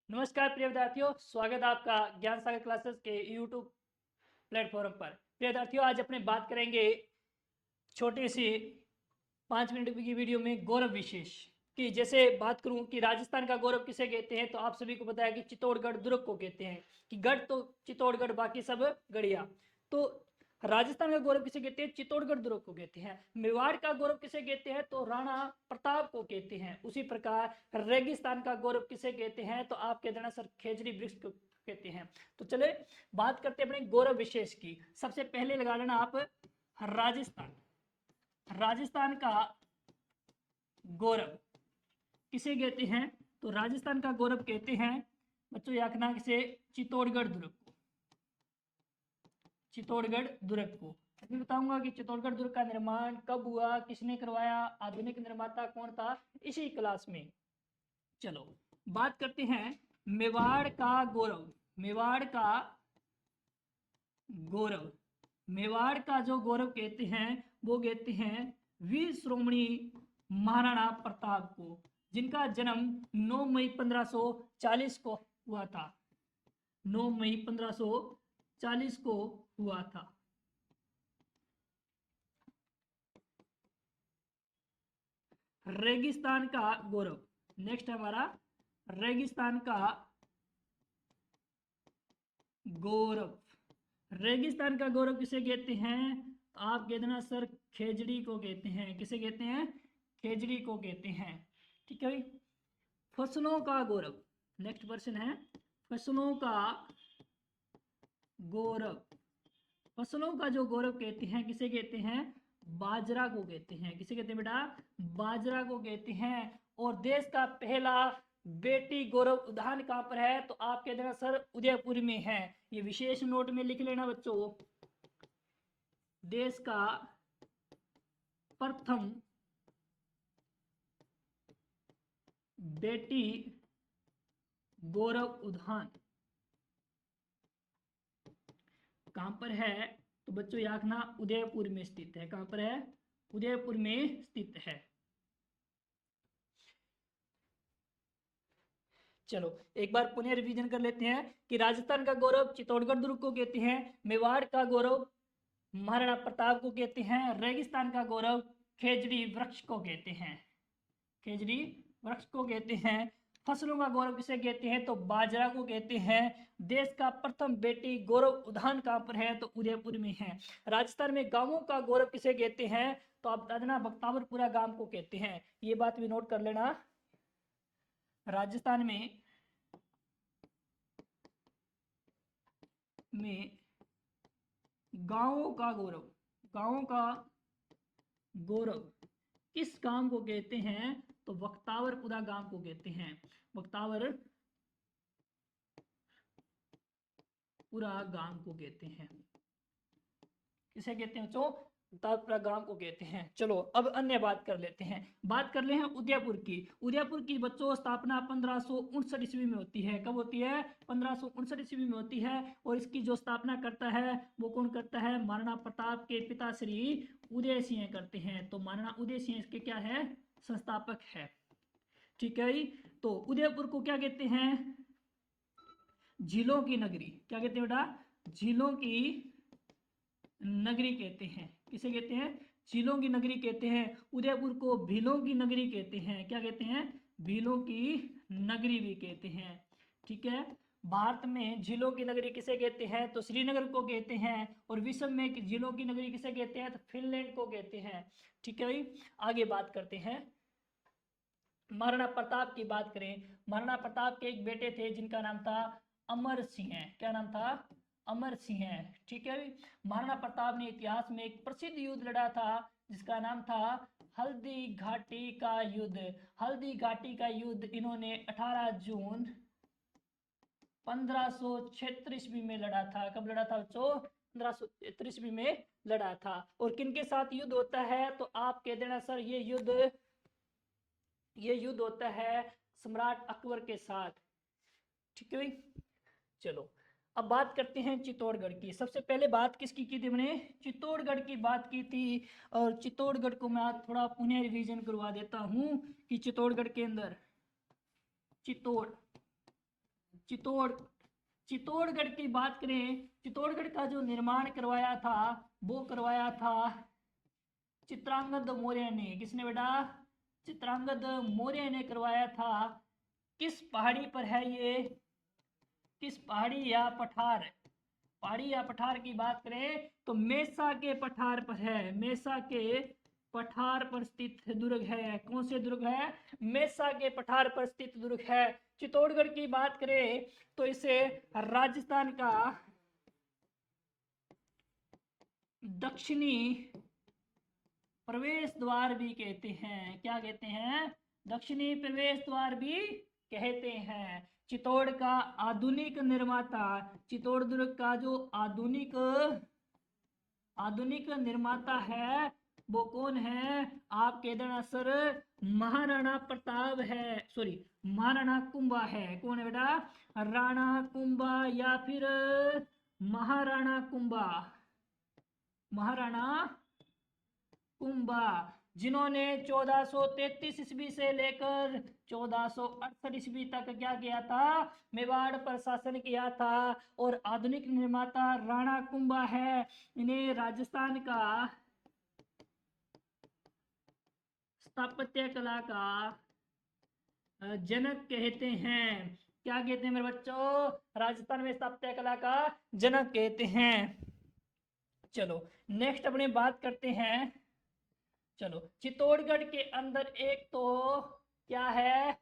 नमस्कार प्रिय विद्यार्थियों, स्वागत है आपका ज्ञान सागर क्लासेस के यूट्यूब प्लेटफॉर्म पर। प्रिय विद्यार्थियों, आज अपने बात करेंगे छोटी सी 5 मिनट की वीडियो में गौरव विशेष की। जैसे बात करूं कि राजस्थान का गौरव किसे कहते हैं, तो आप सभी को पता है कि चित्तौड़गढ़ दुर्ग को कहते हैं। कि गढ़ तो चित्तौड़गढ़, बाकी सब गढ़िया। तो राजस्थान का गौरव किसे कहते हैं? चित्तौड़गढ़ दुर्ग को कहते हैं। मेवाड़ का गौरव किसे कहते हैं? तो राणा प्रताप को कहते हैं। उसी प्रकार रेगिस्तान का गौरव किसे कहते हैं? तो आप कहते हैं सर खेजड़ी वृक्ष को कहते हैं। तो चले बात करते हैं अपने गौरव विशेष की। सबसे पहले लगा लेना आप राजस्थान। राजस्थान का गौरव किसे कहते हैं? तो राजस्थान का गौरव कहते हैं बच्चों याकना किसे? चित्तौड़गढ़ दुर्ग को। चित्तौड़गढ़ दुर्ग को मैं बताऊंगा कि चित्तौड़गढ़ दुर्ग का निर्माण कब हुआ, किसने करवाया, आधुनिक निर्माता कौन था, इसी क्लास में। चलो बात करते हैं मेवाड़ का गौरव। मेवाड़ का गौरव, मेवाड़ का जो गौरव कहते हैं वो कहते हैं वीर श्रोमणी महाराणा प्रताप को, जिनका जन्म 9 मई 1540 को हुआ था। 9 मई 1540 को हुआ था। रेगिस्तान का गौरव, नेक्स्ट है हमारा रेगिस्तान का गौरव। रेगिस्तान का गौरव किसे कहते हैं? तो आप कहते ना सर खेजड़ी को कहते हैं। किसे कहते हैं? खेजड़ी को कहते हैं। ठीक है भाई। फसलों का गौरव, नेक्स्ट क्वेश्चन है फसलों का गौरव। फसलों का जो गौरव कहते हैं किसे कहते हैं? बाजरा को कहते हैं। किसे कहते हैं बेटा? बाजरा को कहते हैं। और देश का पहला बेटी गौरव उद्यान कहां पर है? तो आप कहते हैं सर उदयपुर में है। ये विशेष नोट में लिख लेना बच्चों। देश का प्रथम बेटी गौरव उद्यान कहां पर है? तो बच्चों याद रखना उदयपुर में स्थित है। कहां पर है? उदयपुर में स्थित है। चलो एक बार पुनः रिवीजन कर लेते हैं कि राजस्थान का गौरव चित्तौड़गढ़ दुर्ग को कहते हैं। मेवाड़ का गौरव महाराणा प्रताप को कहते हैं। रेगिस्तान का गौरव खेजड़ी वृक्ष को कहते हैं। खेजड़ी वृक्ष को कहते हैं। फसलों का गौरव किसे कहते हैं? तो बाजरा को कहते हैं। देश का प्रथम बेटी गौरव उद्यान कहां पर है? तो उदयपुर में है। राजस्थान में गांवों का गौरव किसे कहते हैं? तो आप बता देना बख्तावरपुरा गांव को कहते हैं। ये बात भी नोट कर लेना। राजस्थान में गांवों का गौरव, गांवों का गौरव किस गांव को कहते हैं? तो बख्तावरपुरा गांव को कहते हैं। बख्तावरपुरा गांव को कहते हैं। किसे कहते हैं बच्चों? बख्तावरपुरा गांव को कहते हैं। चलो अब अन्य बात कर लेते हैं। बात कर ले हैं उदयपुर की। उदयपुर की बच्चों स्थापना 1559 ईस्वी में होती है। कब होती है? 1559 ईस्वी में होती है। और इसकी जो स्थापना करता है वो कौन करता है? महाराणा प्रताप के पिता श्री उदय सिंह करते हैं। तो महाराणा उदय सिंह इसके क्या है? संस्थापक है। ठीक है भाई। तो उदयपुर को क्या कहते हैं? झीलों की नगरी। क्या कहते हैं बेटा? झीलों की नगरी कहते हैं। किसे कहते हैं? झीलों की नगरी कहते हैं। उदयपुर को भीलों की नगरी कहते हैं। क्या कहते हैं? भीलों की नगरी भी कहते हैं। ठीक है। भारत में झीलों की नगरी किसे कहते हैं? तो श्रीनगर को कहते हैं। और विश्व में झीलों की नगरी किसे कहते हैं? तो फिनलैंड को कहते हैं। ठीक है भाई। आगे बात करते हैं महाराणा प्रताप की। बात करें, महाराणा प्रताप के एक बेटे थे जिनका नाम था अमर सिंह। क्या नाम था? अमर सिंह। ठीक है। महाराणा प्रताप ने इतिहास में एक प्रसिद्ध युद्ध लड़ा था जिसका नाम था हल्दी घाटी का युद्ध। हल्दी घाटी का युद्ध इन्होंने 18 जून 1576 ईस्वी में लड़ा था। कब लड़ा था बच्चों? 1576 ईस्वी में लड़ा था। और किनके साथ युद्ध होता है? तो आप कह देना सर ये युद्ध होता है सम्राट अकबर के साथ। ठीक है भाई। चलो अब बात करते हैं चित्तौड़गढ़ की। सबसे पहले बात किसकी की थी हमने? चित्तौड़गढ़ की बात की थी। और चित्तौड़गढ़ को मैं थोड़ा पुनः रिवीजन करवा देता हूं कि चित्तौड़गढ़ के अंदर चित्तौड़ चित्तौड़गढ़ की बात करें, चित्तौड़गढ़ का जो निर्माण करवाया था वो करवाया था चित्रांगद मौर्य ने। किसने बेटा? चित्रांगद मौर्य ने करवाया था। किस पहाड़ी पर है ये? किस पहाड़ी या पठार? पहाड़ी या पठार की बात करें तो मेसा के पठार पर है। मेसा के पठार पर स्थित दुर्ग है। कौन से दुर्ग है? मेसा के पठार पर स्थित दुर्ग है। चित्तौड़गढ़ की बात करें तो इसे राजस्थान का दक्षिणी प्रवेश द्वार भी कहते हैं। क्या कहते हैं? दक्षिणी प्रवेश द्वार भी कहते हैं। चित्तौड़ का आधुनिक निर्माता, चित्तौड़ दुर्ग का जो आधुनिक निर्माता है वो कौन है? आप कह देना सर, महाराणा प्रताप है, सॉरी महाराणा कुंभा है। कौन है बेटा? राणा कुंभा या फिर महाराणा कुंभा। महाराणा कुंभा, जिन्होंने 1433 ईस्वी से लेकर 1468 ईस्वी तक क्या किया था? मेवाड़ पर शासन किया था। और आधुनिक निर्माता राणा कुंभा है। इन्हें राजस्थान का स्थापत्य कला का जनक कहते हैं। क्या कहते हैं मेरे बच्चों? राजस्थान में स्थापत्य कला का जनक कहते हैं। चलो नेक्स्ट अपने बात करते हैं। चलो चित्तौड़गढ़ के अंदर एक तो क्या है?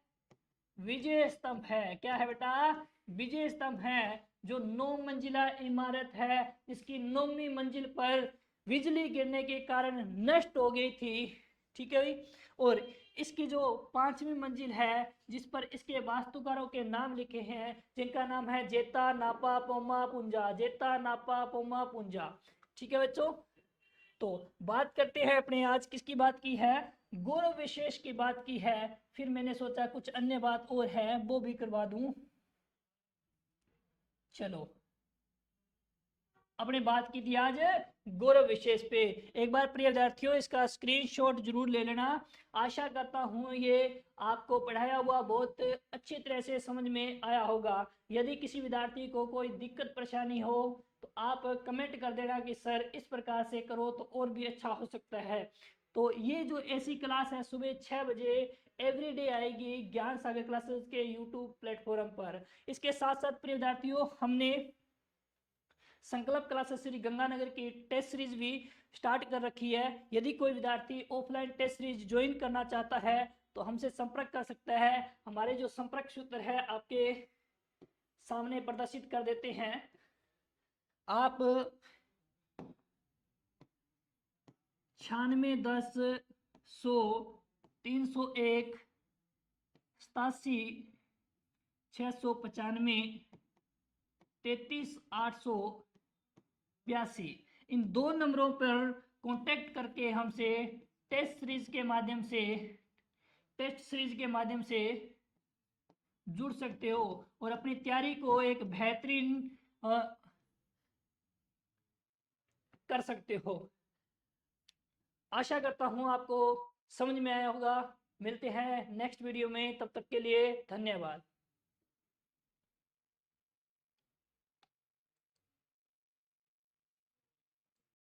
विजय स्तंभ है। क्या है बेटा? विजय स्तंभ है, जो 9 मंजिला इमारत है। इसकी 9वीं मंजिल पर बिजली गिरने के कारण नष्ट हो गई थी। ठीक है भाई। और इसकी जो 5वीं मंजिल है जिस पर इसके वास्तुकारों के नाम लिखे हैं, जिनका नाम है जेता नापा पोमा पुंजा। जेता नापा पोमा पुंजा। ठीक है बच्चों। तो बात करते हैं अपने, आज किसकी बात की है? गौरव विशेष की बात की है। फिर मैंने सोचा कुछ अन्य बात और है वो भी करवा दूं। चलो अपने बात की थी आज गौरव विशेष पे। एक बार प्रिय विद्यार्थियों इसका स्क्रीनशॉट जरूर ले लेना। आशा करता हूं ये आपको पढ़ाया हुआ बहुत अच्छी तरह से समझ में आया होगा। यदि किसी विद्यार्थी को कोई दिक्कत परेशानी हो तो आप कमेंट कर देना कि सर इस प्रकार से करो तो और भी अच्छा हो सकता है। तो ये जो ऐसी क्लास है सुबह 6 बजे एवरीडे आएगी ज्ञान सागर क्लासेस के यूट्यूब प्लेटफॉर्म पर। इसके साथ साथ प्रिय विद्यार्थियों हमने संकल्प क्लासेस श्री गंगानगर की टेस्ट सीरीज भी स्टार्ट कर रखी है। यदि कोई विद्यार्थी ऑफलाइन टेस्ट सीरीज ज्वाइन करना चाहता है तो हमसे संपर्क कर सकता है। हमारे जो संपर्क सूत्र है आपके सामने प्रदर्शित कर देते हैं। आप 9610 100 301 87 695 33 882 इन 2 नंबरों पर कांटेक्ट करके हमसे टेस्ट सीरीज के माध्यम से जुड़ सकते हो और अपनी तैयारी को एक बेहतरीन कर सकते हो। आशा करता हूं आपको समझ में आया होगा। मिलते हैं नेक्स्ट वीडियो में, तब तक के लिए धन्यवाद।